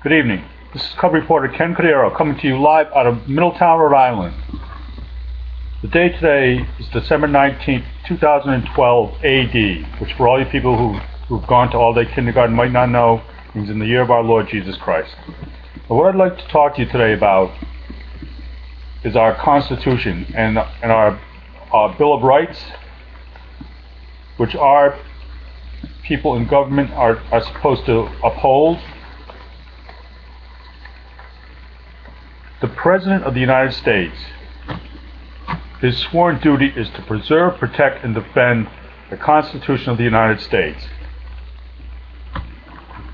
Good evening. This is Cub reporter Ken Cordero coming to you live out of Middletown, Rhode Island. The day today is December 19th, 2012 AD, which for all you people who've gone to all-day kindergarten might not know means in the year of our Lord Jesus Christ. But what I'd like to talk to you today about is our Constitution and our Bill of Rights, which our people in government are supposed to uphold. The President of the United States, his sworn duty is to preserve, protect, and defend the Constitution of the United States,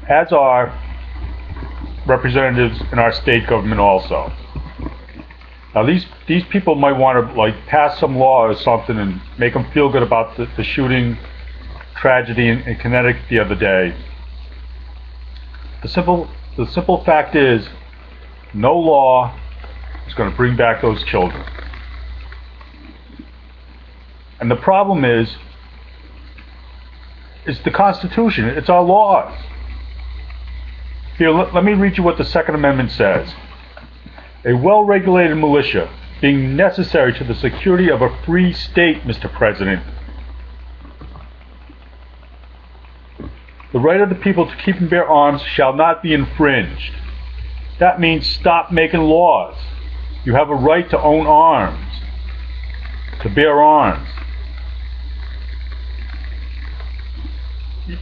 as are representatives in our state government also. Now these people might want to pass some law or something and make them feel good about the shooting tragedy in Connecticut the other day. The simple fact is, no law is going to bring back those children. And the problem is the Constitution. It's our laws. Here, let me read you what the Second Amendment says. A well-regulated militia being necessary to the security of a free state, Mr. President. The right of the people to keep and bear arms shall not be infringed. That means stop making laws. You have a right to own arms, to bear arms.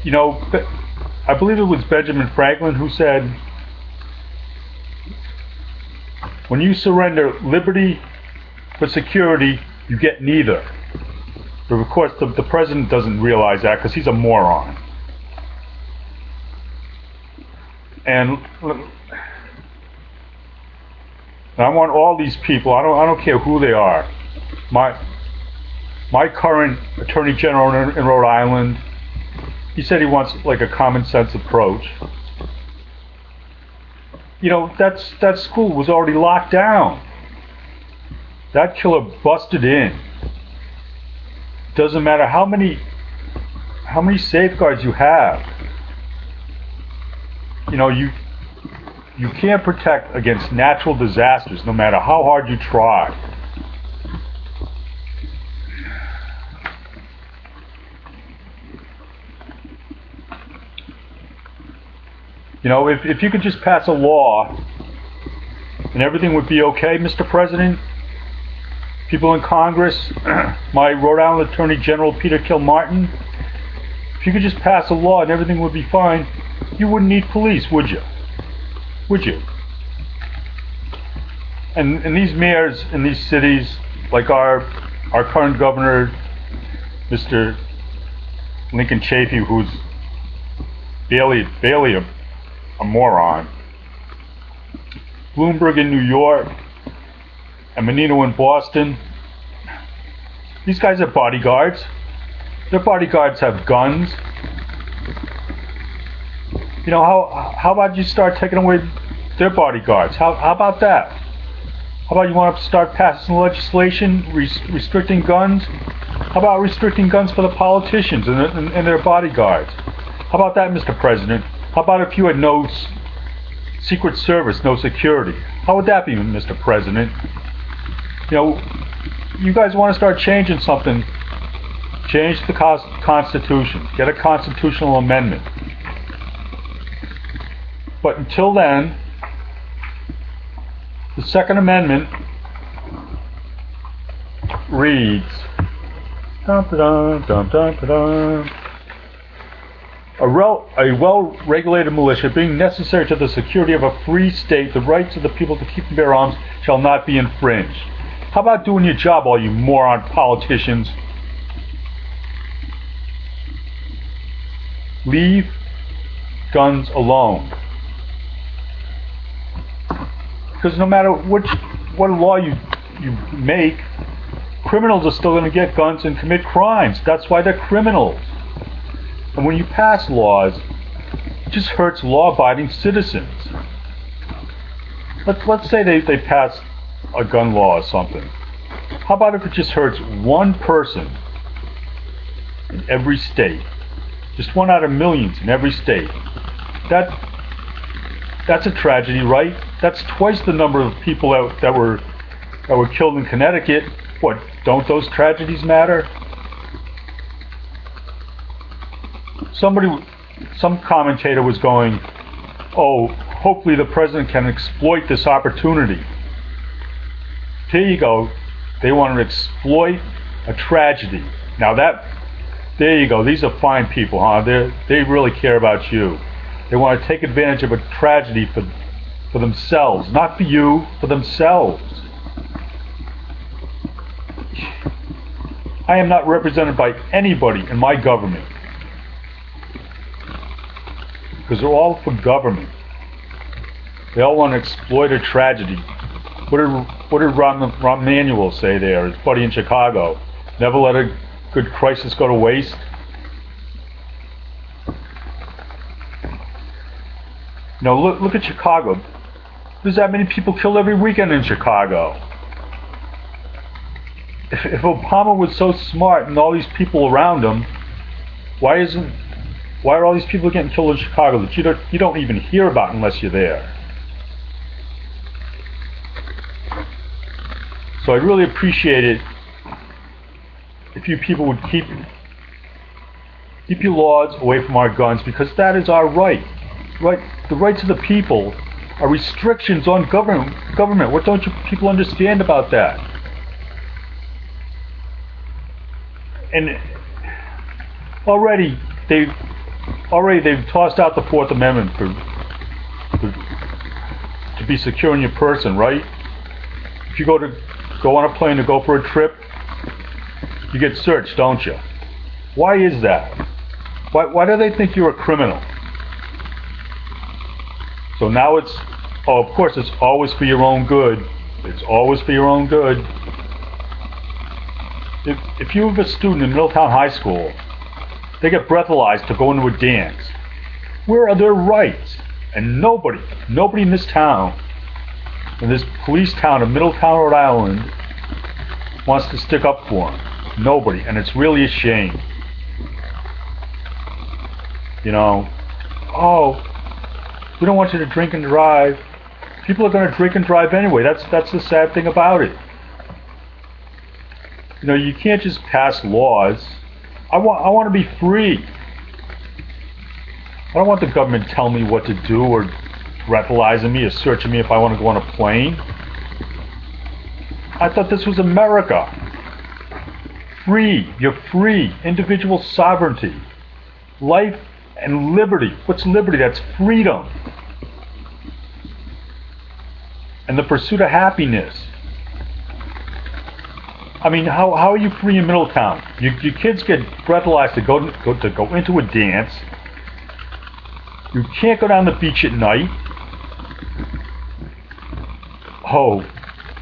You know, I believe it was Benjamin Franklin who said, when you surrender liberty for security, you get neither. But of course, the president doesn't realize that because he's a moron. And I want all these people, I don't care who they are, my current Attorney General in Rhode Island, he said he wants like a common sense approach. You know, that school was already locked down. That killer busted in. Doesn't matter how many safeguards you have. You know, you can't protect against natural disasters no matter how hard you try. You know, if you could just pass a law and everything would be okay, Mr. President, people in Congress, my Rhode Island Attorney General Peter Kilmartin, if you could just pass a law and everything would be fine, you wouldn't need police, would you? Would you? And these mayors in these cities, like our current governor, Mr. Lincoln Chafee, who's barely a moron, Bloomberg in New York, and Menino in Boston, these guys are bodyguards. Their bodyguards have guns. You know, how about you start taking away their bodyguards? How about that? How about you want to start passing legislation restricting guns? How about restricting guns for the politicians and their bodyguards? How about that, Mr. President? How about if you had no Secret Service, no security? How would that be, Mr. President? You know, you guys want to start changing something, change the Constitution, get a constitutional amendment. But until then, the Second Amendment reads, a well-regulated militia being necessary to the security of a free state, the rights of the people to keep and bear arms shall not be infringed. How about doing your job, all you moron politicians? Leave guns alone. Because no matter what law you make, criminals are still going to get guns and commit crimes. That's why they're criminals. And when you pass laws, it just hurts law-abiding citizens. Let's say they pass a gun law or something. How about if it just hurts one person in every state? Just one out of millions in every state. That That's a tragedy, right? That's twice the number of people that were killed in Connecticut. What, don't those tragedies matter? Some commentator was going, oh, hopefully the president can exploit this opportunity. Here you go. They want to exploit a tragedy. Now there you go. These are fine people, huh? They really care about you. They want to take advantage of a tragedy for themselves. Not for you, for themselves. I am not represented by anybody in my government. Because they're all for government. They all want to exploit a tragedy. What did Rahm Emanuel say there, his buddy in Chicago? Never let a good crisis go to waste. Look at Chicago. There's that many people killed every weekend in Chicago. If Obama was so smart and all these people around him, why are all these people getting killed in Chicago that you don't even hear about unless you're there? So I'd really appreciate it if you people would keep your laws away from our guns, because that is our right. Right, the rights of the people are restrictions on government. What don't you people understand about that? And already they've tossed out the Fourth Amendment to be secure in your person, right? If you go on a plane to go for a trip, you get searched, don't you? Why is that? Why do they think you're a criminal? So now of course it's always for your own good. It's always for your own good. If you have a student in Middletown High School, they get breathalyzed to go into a dance. Where are their rights? And nobody in this town, in this police town of Middletown, Rhode Island, wants to stick up for them. Nobody, and it's really a shame. Oh, we don't want you to drink and drive. People are going to drink and drive anyway. That's the sad thing about it. You can't just pass laws. I want to be free. I don't want the government telling me what to do or breathalyzing me or searching me if I want to go on a plane. I thought this was America. Free. You're free. Individual sovereignty. Life and liberty. What's liberty? That's freedom. And the pursuit of happiness. I mean, how are you free in Middletown? Your kids get breathalyzed to go into a dance. You can't go down the beach at night. Oh,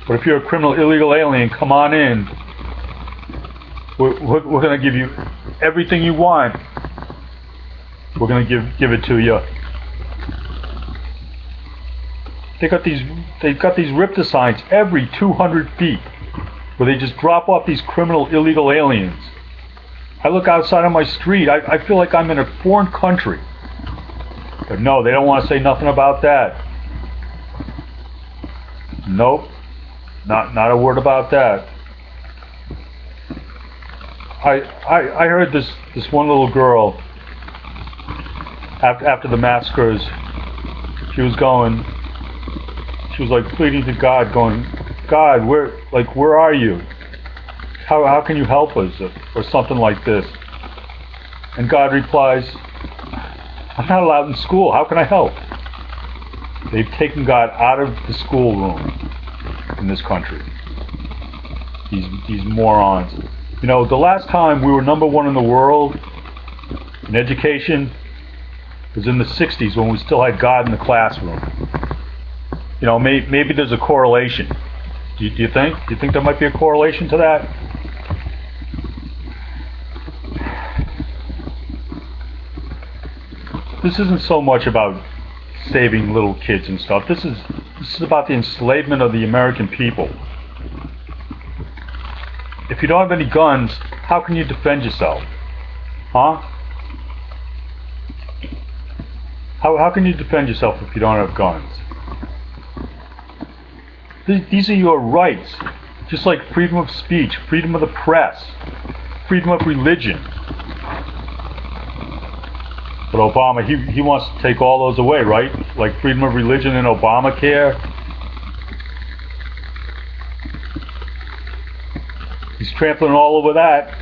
but if you're a criminal illegal alien, come on in. We're going to give you everything you want. We're going to give it to you. They've got these RIPTA signs every 200 feet where they just drop off these criminal illegal aliens. I look outside on my street, I feel like I'm in a foreign country. But no, they don't want to say nothing about that. Nope, not a word about that. I heard this one little girl after the massacres. She was like pleading to God, going, God, where are you? How can you help us, or something like this? And God replies, I'm not allowed in school. How can I help? They've taken God out of the schoolroom in this country. These morons. The last time we were #1 in the world in education was in the 60s when we still had God in the classroom. Maybe there's a correlation. Do you think? Do you think there might be a correlation to that? This isn't so much about saving little kids and stuff. This is about the enslavement of the American people. If you don't have any guns, how can you defend yourself? Huh? How can you defend yourself if you don't have guns? These are your rights, just like freedom of speech, freedom of the press, freedom of religion. But Obama, he wants to take all those away, right? Like freedom of religion and Obamacare. He's trampling all over that.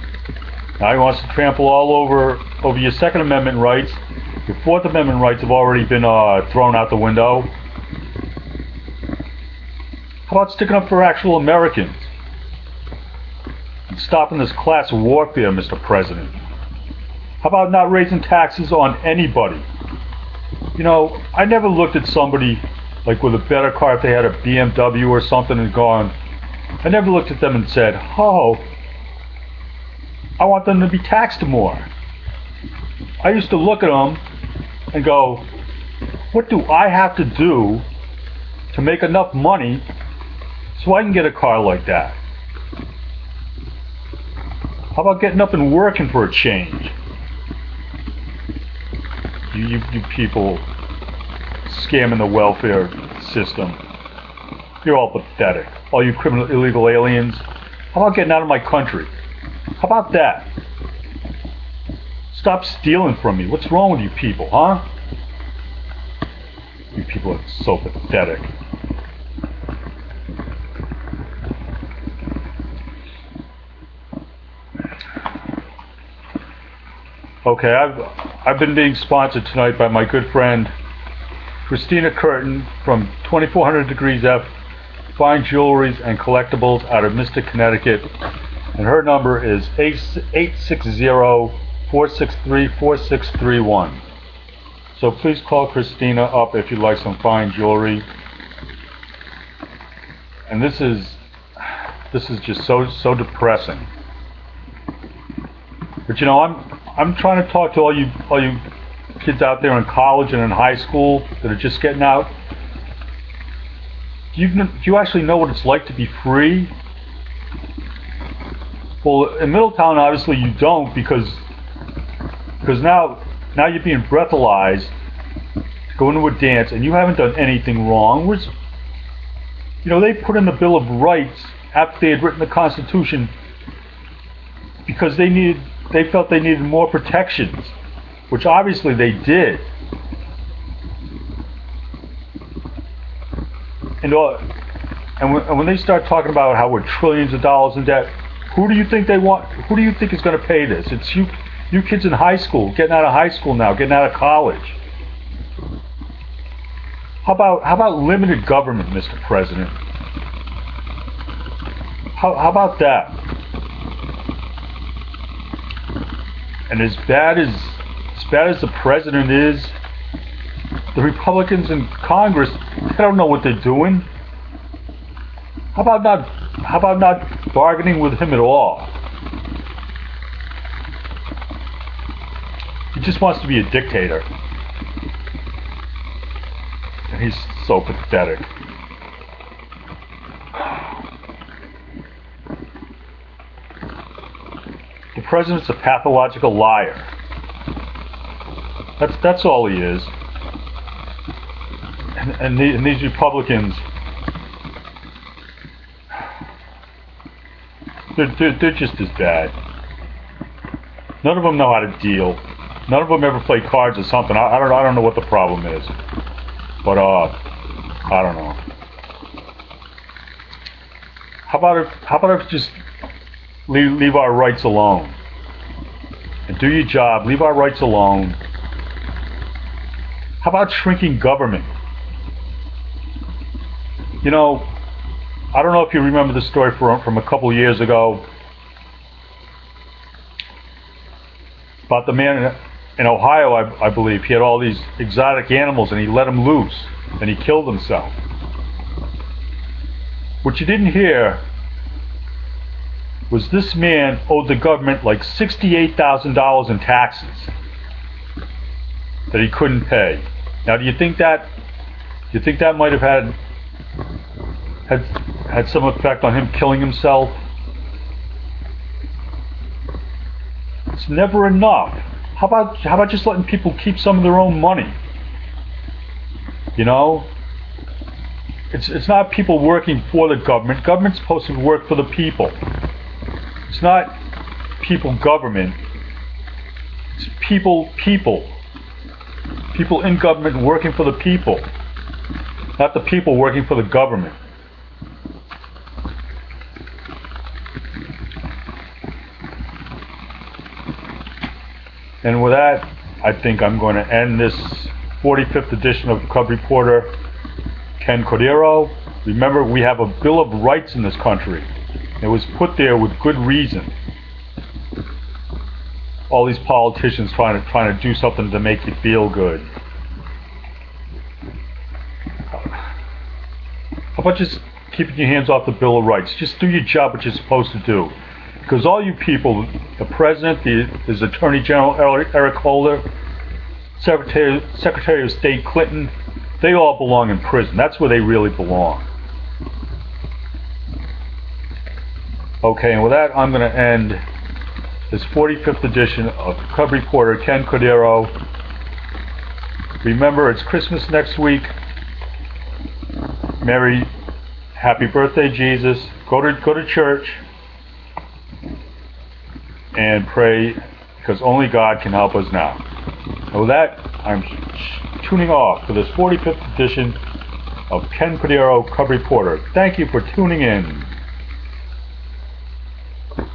Now he wants to trample all over your Second Amendment rights. Your Fourth Amendment rights have already been thrown out the window. How about sticking up for actual Americans? And stopping this class warfare, Mr. President? How about not raising taxes on anybody? You know, I never looked at somebody like with a better car, if they had a BMW or something, and gone, I never looked at them and said, oh, I want them to be taxed more. I used to look at them and go, what do I have to do to make enough money so I can get a car like that? How about getting up and working for a change? You people scamming the welfare system. You're all pathetic. All you criminal, illegal aliens. How about getting out of my country? How about that? Stop stealing from me. What's wrong with you people, huh? You people are so pathetic. Okay, I've been being sponsored tonight by my good friend Christina Curtin from 2400 Degrees F Fine Jewelries and Collectibles out of Mystic, Connecticut, and her number is 860-463-4631. So please call Christina up if you'd like some fine jewelry. And this is just so depressing. But you know, I'm trying to talk to all you kids out there in college and in high school that are just getting out. Do you actually know what it's like to be free? Well, in Middletown, obviously you don't, because now you're being breathalyzed to go into a dance, and you haven't done anything wrong. You know, they put in the Bill of Rights after they had written the Constitution because they felt they needed more protections, which obviously they did. And when they start talking about how we're trillions of dollars in debt, who do you think they want? Who do you think is going to pay this? It's you kids in high school, getting out of high school now, getting out of college. How about limited government, Mr. President? How about that? And as bad as the president is, the Republicans in Congress, they don't know what they're doing. How about not bargaining with him at all? He just wants to be a dictator. And he's so pathetic. The president's a pathological liar. That's all he is. And these Republicans, they're just as bad. None of them know how to deal. None of them ever play cards or something. I don't know what the problem is, but I don't know. How about if just leave our rights alone and do your job? Leave our rights alone. How about shrinking government? You know, I don't know if you remember the story from a couple years ago about the man in Ohio, I believe. He had all these exotic animals and he let them loose and he killed himself. What you didn't hear was this man owed the government like $68,000 in taxes that he couldn't pay. Now, do you think that might have had some effect on him killing himself? It's never enough. How about just letting people keep some of their own money? You know, it's not people working for the government. Government's supposed to work for the people. It's not people government. It's people. People in government working for the people, not the people working for the government. And with that, I think I'm going to end this 45th edition of Cub Reporter. Ken Cordero. Remember, we have a Bill of Rights in this country. It was put there with good reason. All these politicians trying to do something to make you feel good. How about just keeping your hands off the Bill of Rights? Just do your job, what you're supposed to do. Because all you people, the President, his Attorney General Eric Holder, Secretary of State Clinton, they all belong in prison. That's where they really belong. Okay, and with that, I'm going to end this 45th edition of Cub Reporter, Ken Cordero. Remember, it's Christmas next week. Happy birthday, Jesus. Go to church and pray, because only God can help us now. And with that, I'm tuning off for this 45th edition of Ken Cordero, Cub Reporter. Thank you for tuning in.